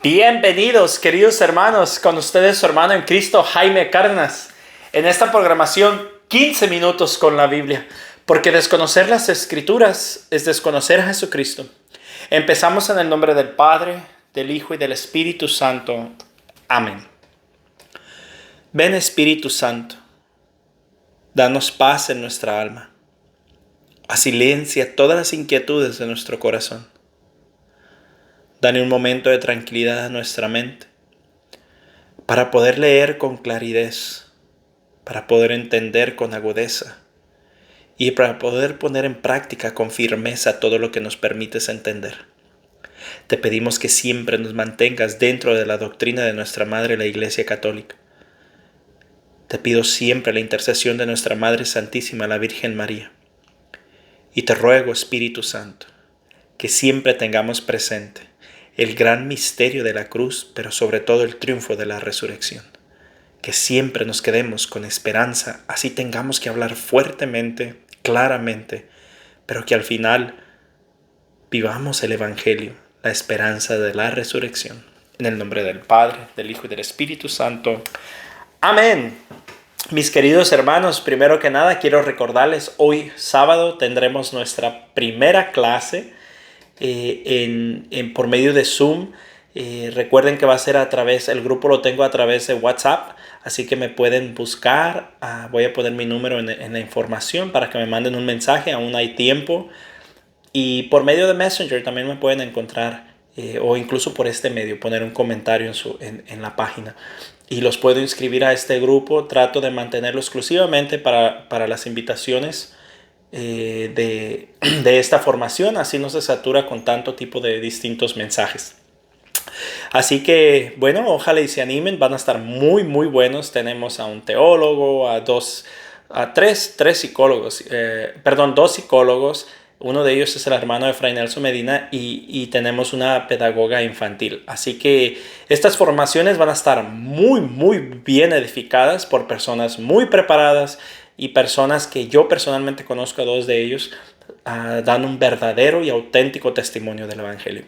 Bienvenidos, queridos hermanos, con ustedes su hermano en Cristo, Jaime Cárdenas. En esta programación, 15 minutos con la Biblia, porque desconocer las Escrituras es desconocer a Jesucristo. Empezamos en el nombre del Padre, del Hijo y del Espíritu Santo. Amén. Ven, Espíritu Santo, danos paz en nuestra alma. Silencia todas las inquietudes de nuestro corazón. Dale un momento de tranquilidad a nuestra mente para poder leer con claridad, para poder entender con agudeza y para poder poner en práctica con firmeza todo lo que nos permites entender. Te pedimos que siempre nos mantengas dentro de la doctrina de nuestra Madre, la Iglesia Católica. Te pido siempre la intercesión de nuestra Madre Santísima, la Virgen María. Y te ruego, Espíritu Santo, que siempre tengamos presente el gran misterio de la cruz, pero sobre todo el triunfo de la resurrección. Que siempre nos quedemos con esperanza, así tengamos que hablar fuertemente, claramente, pero que al final vivamos el Evangelio, la esperanza de la resurrección. En el nombre del Padre, del Hijo y del Espíritu Santo. Amén. Mis queridos hermanos, primero que nada quiero recordarles, hoy sábado tendremos nuestra primera clase por medio de Zoom. Recuerden que va a ser el grupo lo tengo a través de WhatsApp, así que me pueden buscar. Voy a poner mi número en la información para que me manden un mensaje, aún hay tiempo. Y por medio de Messenger también me pueden encontrar, o incluso por este medio, poner un comentario en la página. Y los puedo inscribir a este grupo. Trato de mantenerlo exclusivamente para las invitaciones de esta formación, así no se satura con tanto tipo de distintos mensajes. Así que, bueno, ojalá y se animen, van a estar muy buenos. Tenemos a un teólogo, dos psicólogos. Uno de ellos es el hermano de Fray Nelson Medina y tenemos una pedagoga infantil. Así que estas formaciones van a estar muy bien edificadas por personas muy preparadas y personas que yo personalmente conozco a dos de ellos, dan un verdadero y auténtico testimonio del Evangelio.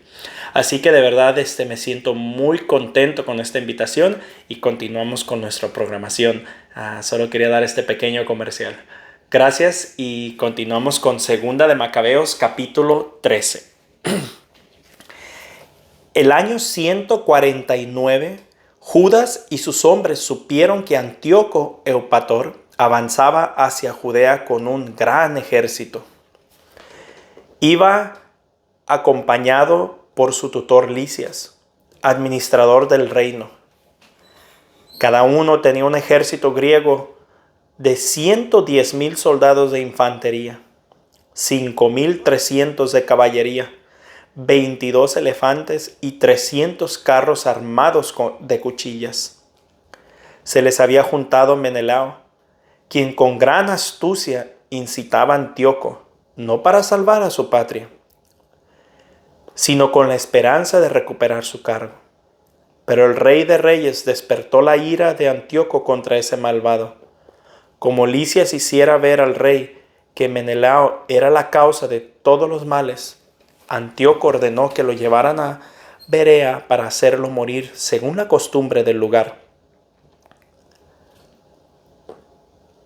Así que de verdad me siento muy contento con esta invitación y continuamos con nuestra programación. Solo quería dar este pequeño comercial. Gracias y continuamos con Segunda de Macabeos capítulo 13. El año 149, Judas y sus hombres supieron que Antíoco Eupator avanzaba hacia Judea con un gran ejército. Iba acompañado por su tutor Lisias, administrador del reino. Cada uno tenía un ejército griego de 110,000 soldados de infantería, 5,300 de caballería, 22 elefantes y 300 carros armados de cuchillas. Se les había juntado Menelao, quien con gran astucia incitaba a Antíoco, no para salvar a su patria, sino con la esperanza de recuperar su cargo. Pero el rey de reyes despertó la ira de Antíoco contra ese malvado. Como Lisias hiciera ver al rey que Menelao era la causa de todos los males, Antíoco ordenó que lo llevaran a Berea para hacerlo morir según la costumbre del lugar.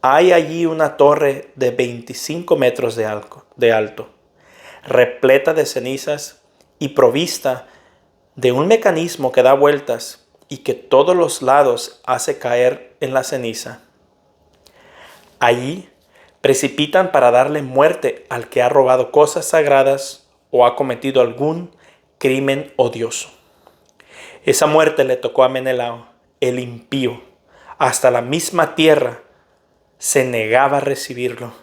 Hay allí una torre de 25 metros de alto, repleta de cenizas y provista de un mecanismo que da vueltas y que todos los lados hace caer en la ceniza. Allí precipitan para darle muerte al que ha robado cosas sagradas o ha cometido algún crimen odioso. Esa muerte le tocó a Menelao, el impío. Hasta la misma tierra se negaba a recibirlo.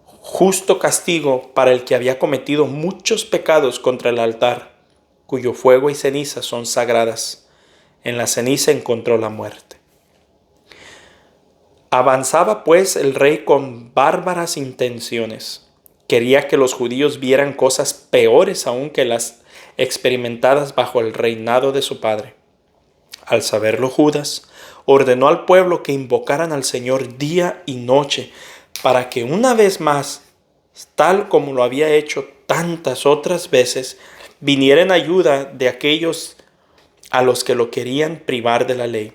Justo castigo para el que había cometido muchos pecados contra el altar, cuyo fuego y ceniza son sagradas. En la ceniza encontró la muerte. Avanzaba pues el rey con bárbaras intenciones. Quería que los judíos vieran cosas peores aún que las experimentadas bajo el reinado de su padre. Al saberlo Judas, ordenó al pueblo que invocaran al Señor día y noche para que una vez más, tal como lo había hecho tantas otras veces, viniera en ayuda de aquellos a los que lo querían privar de la ley,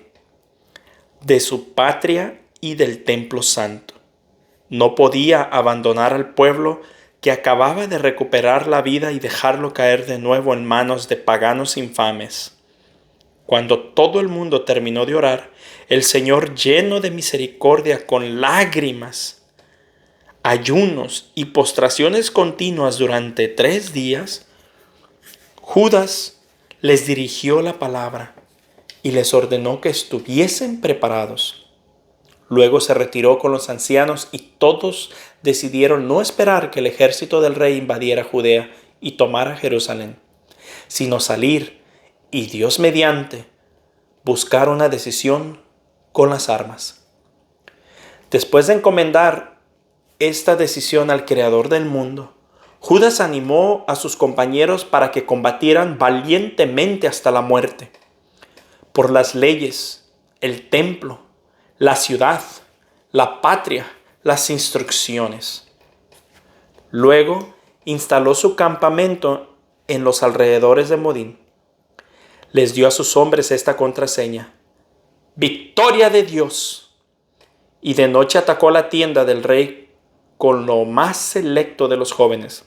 de su patria y del templo santo. No podía abandonar al pueblo que acababa de recuperar la vida y dejarlo caer de nuevo en manos de paganos infames. Cuando todo el mundo terminó de orar, el Señor, lleno de misericordia, con lágrimas, ayunos y postraciones continuas durante 3 días, Judas les dirigió la palabra y les ordenó que estuviesen preparados. Luego se retiró con los ancianos y todos decidieron no esperar que el ejército del rey invadiera Judea y tomara Jerusalén, sino salir y, Dios mediante, buscar una decisión con las armas. Después de encomendar esta decisión al Creador del mundo, Judas animó a sus compañeros para que combatieran valientemente hasta la muerte, por las leyes, el templo, la ciudad, la patria, las instrucciones. Luego instaló su campamento en los alrededores de Modín. Les dio a sus hombres esta contraseña: Victoria de Dios. Y de noche atacó la tienda del rey con lo más selecto de los jóvenes.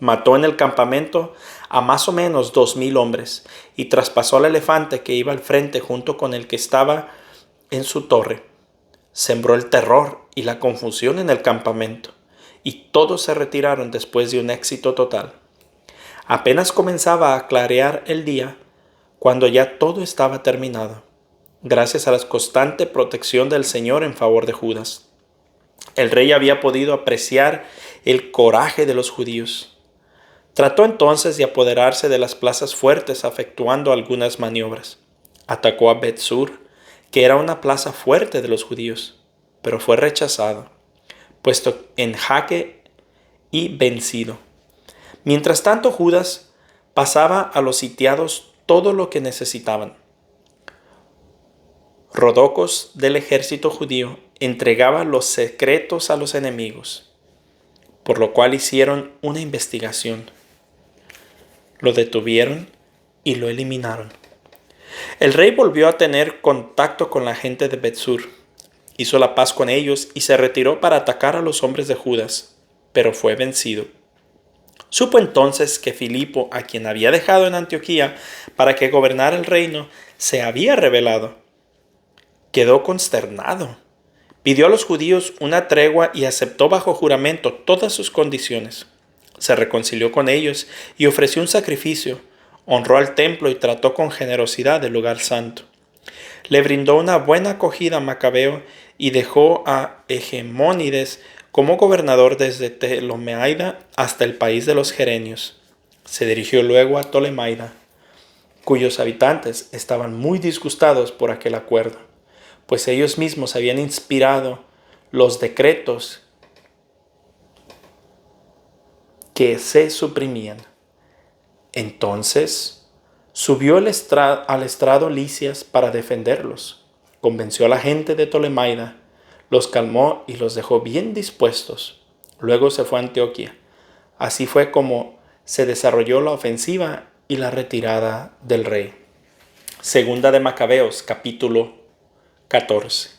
Mató en el campamento a más o menos 2,000 hombres y traspasó al elefante que iba al frente junto con el que estaba en su torre. Sembró el terror y la confusión en el campamento, y todos se retiraron después de un éxito total. Apenas comenzaba a clarear el día cuando ya todo estaba terminado, gracias a la constante protección del Señor en favor de Judas. El rey había podido apreciar el coraje de los judíos. Trató entonces de apoderarse de las plazas fuertes, efectuando algunas maniobras. Atacó a Bet-Sur, que era una plaza fuerte de los judíos, pero fue rechazado, puesto en jaque y vencido. Mientras tanto, Judas pasaba a los sitiados todo lo que necesitaban. Rodocos del ejército judío entregaba los secretos a los enemigos, por lo cual hicieron una investigación. Lo detuvieron y lo eliminaron. El rey volvió a tener contacto con la gente de Bet-Sur, hizo la paz con ellos y se retiró para atacar a los hombres de Judas, pero fue vencido. Supo entonces que Filipo, a quien había dejado en Antioquía para que gobernara el reino, se había rebelado. Quedó consternado. Pidió a los judíos una tregua y aceptó bajo juramento todas sus condiciones. Se reconcilió con ellos y ofreció un sacrificio. Honró al templo y trató con generosidad el lugar santo. Le brindó una buena acogida a Macabeo y dejó a Hegemónides como gobernador desde Ptolemaida hasta el país de los Gerenios. Se dirigió luego a Ptolemaida, cuyos habitantes estaban muy disgustados por aquel acuerdo, pues ellos mismos habían inspirado los decretos que se suprimían. Entonces subió al estrado Lisias para defenderlos. Convenció a la gente de Ptolemaida, los calmó y los dejó bien dispuestos. Luego se fue a Antioquía. Así fue como se desarrolló la ofensiva y la retirada del rey. Segunda de Macabeos, capítulo 14.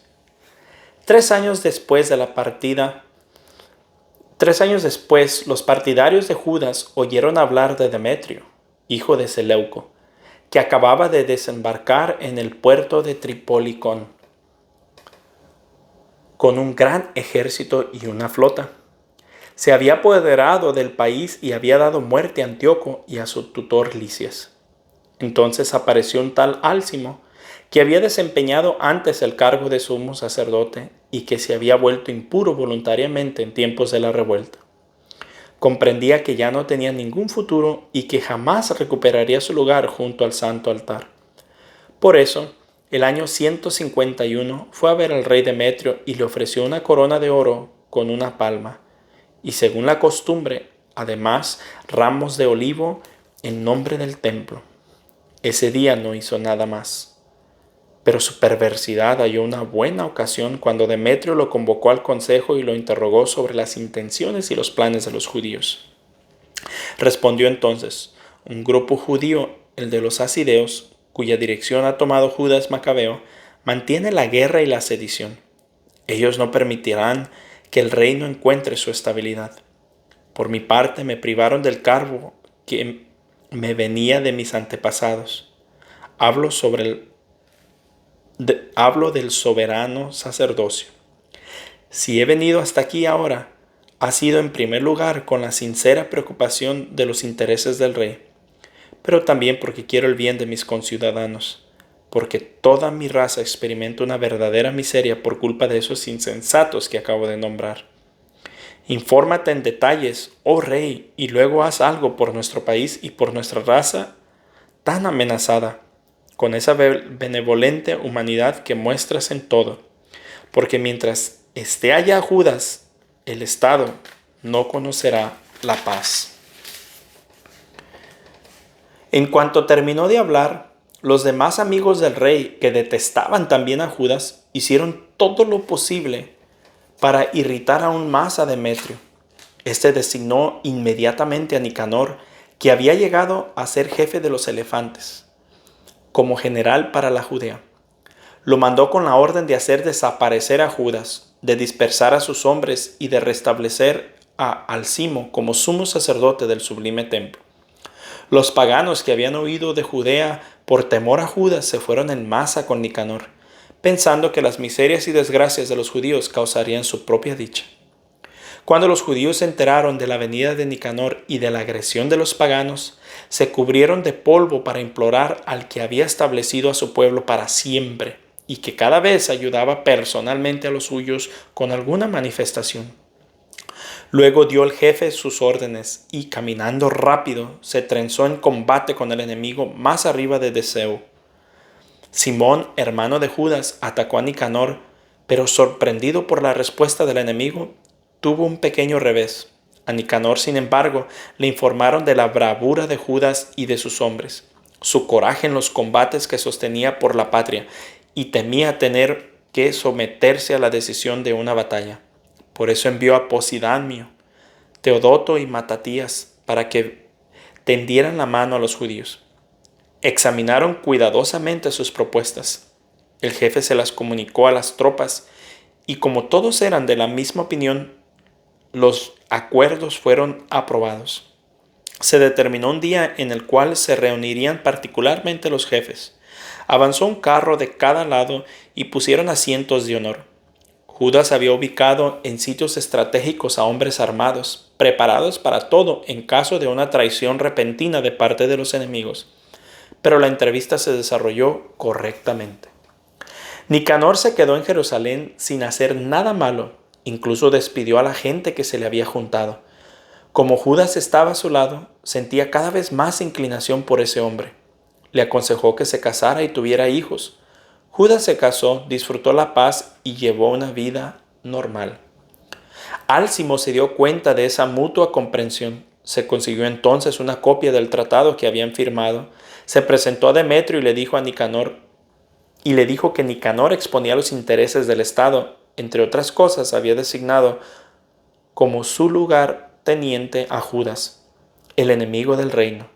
3 años después, los partidarios de Judas oyeron hablar de Demetrio, hijo de Seleuco, que acababa de desembarcar en el puerto de Tripolicón con un gran ejército y una flota. Se había apoderado del país y había dado muerte a Antíoco y a su tutor Lisias. Entonces apareció un tal Álcimo, que había desempeñado antes el cargo de sumo sacerdote y que se había vuelto impuro voluntariamente en tiempos de la revuelta. Comprendía que ya no tenía ningún futuro y que jamás recuperaría su lugar junto al santo altar. Por eso, el año 151 fue a ver al rey Demetrio y le ofreció una corona de oro con una palma, y según la costumbre, además, ramos de olivo en nombre del templo. Ese día no hizo nada más. Pero su perversidad halló una buena ocasión cuando Demetrio lo convocó al consejo y lo interrogó sobre las intenciones y los planes de los judíos. Respondió entonces: un grupo judío, el de los asideos, cuya dirección ha tomado Judas Macabeo, mantiene la guerra y la sedición. Ellos no permitirán que el reino encuentre su estabilidad. Por mi parte, me privaron del cargo que me venía de mis antepasados. Hablo del soberano sacerdocio. Si he venido hasta aquí ahora, ha sido en primer lugar con la sincera preocupación de los intereses del rey, pero también porque quiero el bien de mis conciudadanos, porque toda mi raza experimenta una verdadera miseria por culpa de esos insensatos que acabo de nombrar. Infórmate en detalles, oh rey, y luego haz algo por nuestro país y por nuestra raza tan amenazada, con esa benevolente humanidad que muestras en todo, porque mientras esté allá Judas, el Estado no conocerá la paz. En cuanto terminó de hablar, los demás amigos del rey, que detestaban también a Judas, hicieron todo lo posible para irritar aún más a Demetrio. Este designó inmediatamente a Nicanor, que había llegado a ser jefe de los elefantes, como general para la Judea. Lo mandó con la orden de hacer desaparecer a Judas, de dispersar a sus hombres y de restablecer a Alcimo como sumo sacerdote del sublime templo. Los paganos que habían huido de Judea por temor a Judas se fueron en masa con Nicanor, pensando que las miserias y desgracias de los judíos causarían su propia dicha. Cuando los judíos se enteraron de la venida de Nicanor y de la agresión de los paganos, se cubrieron de polvo para implorar al que había establecido a su pueblo para siempre y que cada vez ayudaba personalmente a los suyos con alguna manifestación. Luego dio el jefe sus órdenes y, caminando rápido, se trenzó en combate con el enemigo más arriba de Deseo. Simón, hermano de Judas, atacó a Nicanor, pero sorprendido por la respuesta del enemigo, tuvo un pequeño revés. A Nicanor, sin embargo, le informaron de la bravura de Judas y de sus hombres, su coraje en los combates que sostenía por la patria, y temía tener que someterse a la decisión de una batalla. Por eso envió a Posidamio, Teodoto y Matatías para que tendieran la mano a los judíos. Examinaron cuidadosamente sus propuestas. El jefe se las comunicó a las tropas y como todos eran de la misma opinión, los acuerdos fueron aprobados. Se determinó un día en el cual se reunirían particularmente los jefes. Avanzó un carro de cada lado y pusieron asientos de honor. Judas había ubicado en sitios estratégicos a hombres armados, preparados para todo en caso de una traición repentina de parte de los enemigos. Pero la entrevista se desarrolló correctamente. Nicanor se quedó en Jerusalén sin hacer nada malo, incluso despidió a la gente que se le había juntado. Como Judas estaba a su lado, sentía cada vez más inclinación por ese hombre. Le aconsejó que se casara y tuviera hijos. Judas se casó, disfrutó la paz y llevó una vida normal. Álcimo se dio cuenta de esa mutua comprensión. Se consiguió entonces una copia del tratado que habían firmado. Se presentó a Demetrio y le dijo que Nicanor exponía los intereses del Estado. Entre otras cosas, había designado como su lugarteniente a Judas, el enemigo del reino.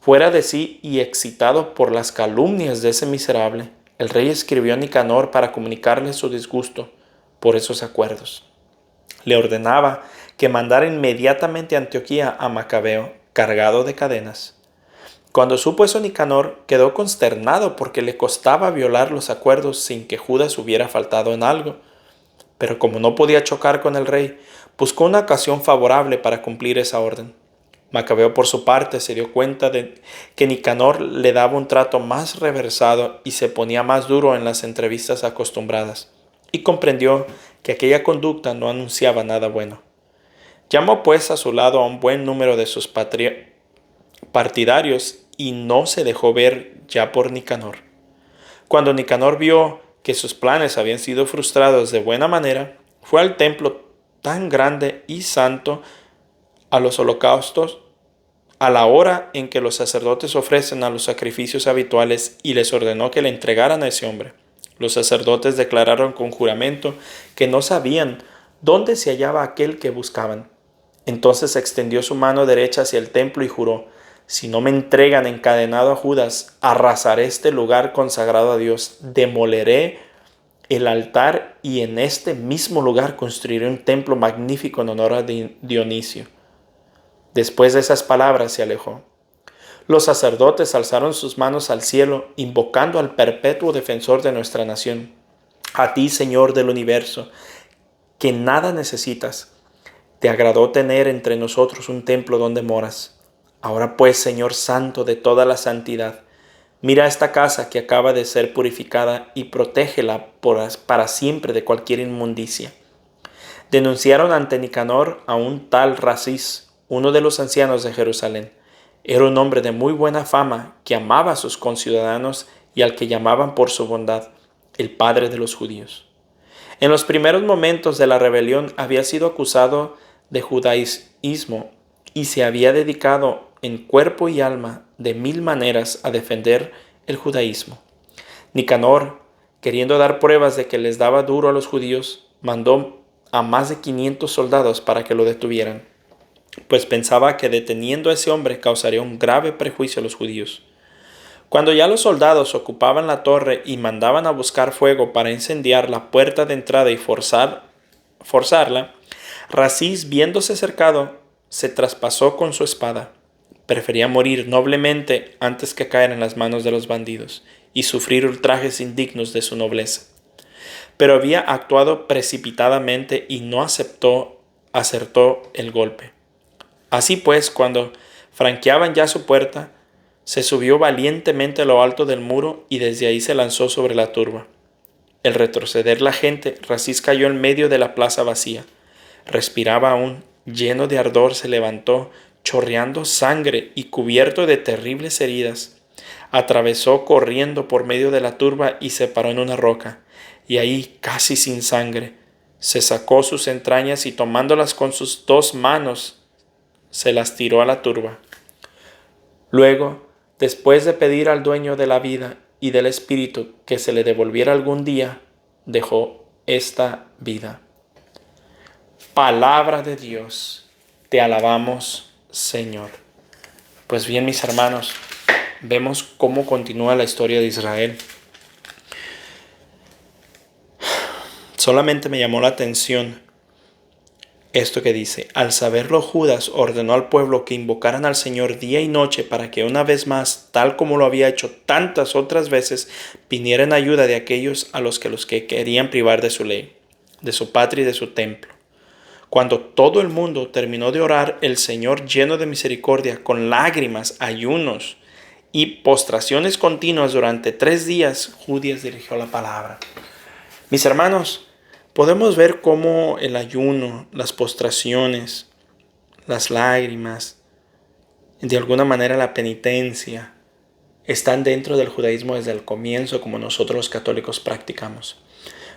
Fuera de sí y excitado por las calumnias de ese miserable, el rey escribió a Nicanor para comunicarle su disgusto por esos acuerdos. Le ordenaba que mandara inmediatamente a Antioquía a Macabeo, cargado de cadenas. Cuando supo eso Nicanor, quedó consternado porque le costaba violar los acuerdos sin que Judas hubiera faltado en algo. Pero como no podía chocar con el rey, buscó una ocasión favorable para cumplir esa orden. Macabeo, por su parte, se dio cuenta de que Nicanor le daba un trato más reversado y se ponía más duro en las entrevistas acostumbradas, y comprendió que aquella conducta no anunciaba nada bueno. Llamó pues a su lado a un buen número de sus partidarios y no se dejó ver ya por Nicanor. Cuando Nicanor vio que sus planes habían sido frustrados de buena manera, fue al templo tan grande y santo a los holocaustos a la hora en que los sacerdotes ofrecen a los sacrificios habituales y les ordenó que le entregaran a ese hombre. Los sacerdotes declararon con juramento que no sabían dónde se hallaba aquel que buscaban. Entonces extendió su mano derecha hacia el templo y juró: Si no me entregan encadenado a Judas, arrasaré este lugar consagrado a Dios, demoleré el altar y en este mismo lugar construiré un templo magnífico en honor a Dionisio. Después de esas palabras se alejó. Los sacerdotes alzaron sus manos al cielo, invocando al perpetuo defensor de nuestra nación. A ti, Señor del universo, que nada necesitas, te agradó tener entre nosotros un templo donde moras. Ahora pues, Señor santo de toda la santidad, mira esta casa que acaba de ser purificada y protégela para siempre de cualquier inmundicia. Denunciaron ante Nicanor a un tal Racis, uno de los ancianos de Jerusalén. Era un hombre de muy buena fama que amaba a sus conciudadanos y al que llamaban por su bondad el padre de los judíos. En los primeros momentos de la rebelión había sido acusado de judaísmo y se había dedicado en cuerpo y alma de mil maneras a defender el judaísmo. Nicanor, queriendo dar pruebas de que les daba duro a los judíos, mandó a más de 500 soldados para que lo detuvieran, pues pensaba que deteniendo a ese hombre causaría un grave perjuicio a los judíos. Cuando ya los soldados ocupaban la torre y mandaban a buscar fuego para incendiar la puerta de entrada y forzarla, Racis, viéndose cercado, se traspasó con su espada. Prefería morir noblemente antes que caer en las manos de los bandidos y sufrir ultrajes indignos de su nobleza. Pero había actuado precipitadamente y no acertó el golpe. Así pues, cuando franqueaban ya su puerta, se subió valientemente a lo alto del muro y desde ahí se lanzó sobre la turba. Al retroceder la gente, Racis cayó en medio de la plaza vacía. Respiraba aún, lleno de ardor se levantó, chorreando sangre y cubierto de terribles heridas. Atravesó corriendo por medio de la turba y se paró en una roca, y ahí, casi sin sangre, se sacó sus entrañas y tomándolas con sus 2 manos, se las tiró a la turba. Luego, después de pedir al dueño de la vida y del espíritu que se le devolviera algún día, dejó esta vida. Palabra de Dios, te alabamos, Señor. Pues bien, mis hermanos, vemos cómo continúa la historia de Israel. Solamente me llamó la atención esto que dice: al saberlo, Judas ordenó al pueblo que invocaran al Señor día y noche para que una vez más, tal como lo había hecho tantas otras veces, viniera en ayuda de aquellos a los que querían privar de su ley, de su patria y de su templo. Cuando todo el mundo terminó de orar, el Señor, lleno de misericordia, con lágrimas, ayunos y postraciones continuas durante 3 días, Judas dirigió la palabra. Mis hermanos, podemos ver cómo el ayuno, las postraciones, las lágrimas, de alguna manera la penitencia, están dentro del judaísmo desde el comienzo, como nosotros los católicos practicamos.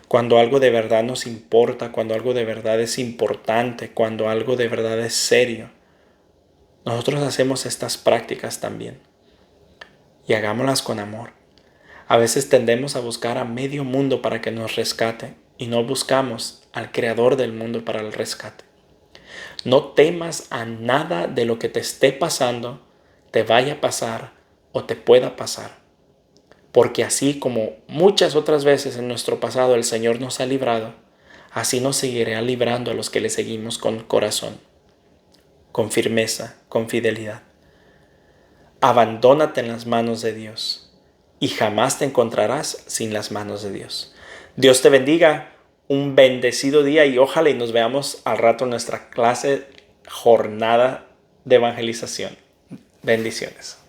Cuando algo de verdad nos importa, cuando algo de verdad es importante, cuando algo de verdad es serio, nosotros hacemos estas prácticas también. Y hagámoslas con amor. A veces tendemos a buscar a medio mundo para que nos rescate y no buscamos al Creador del mundo para el rescate. No temas a nada de lo que te esté pasando, te vaya a pasar o te pueda pasar. Porque así como muchas otras veces en nuestro pasado el Señor nos ha librado, así nos seguirá librando a los que le seguimos con corazón, con firmeza, con fidelidad. Abandónate en las manos de Dios y jamás te encontrarás sin las manos de Dios. Dios te bendiga, un bendecido día y ojalá y nos veamos al rato en nuestra clase jornada de evangelización. Bendiciones.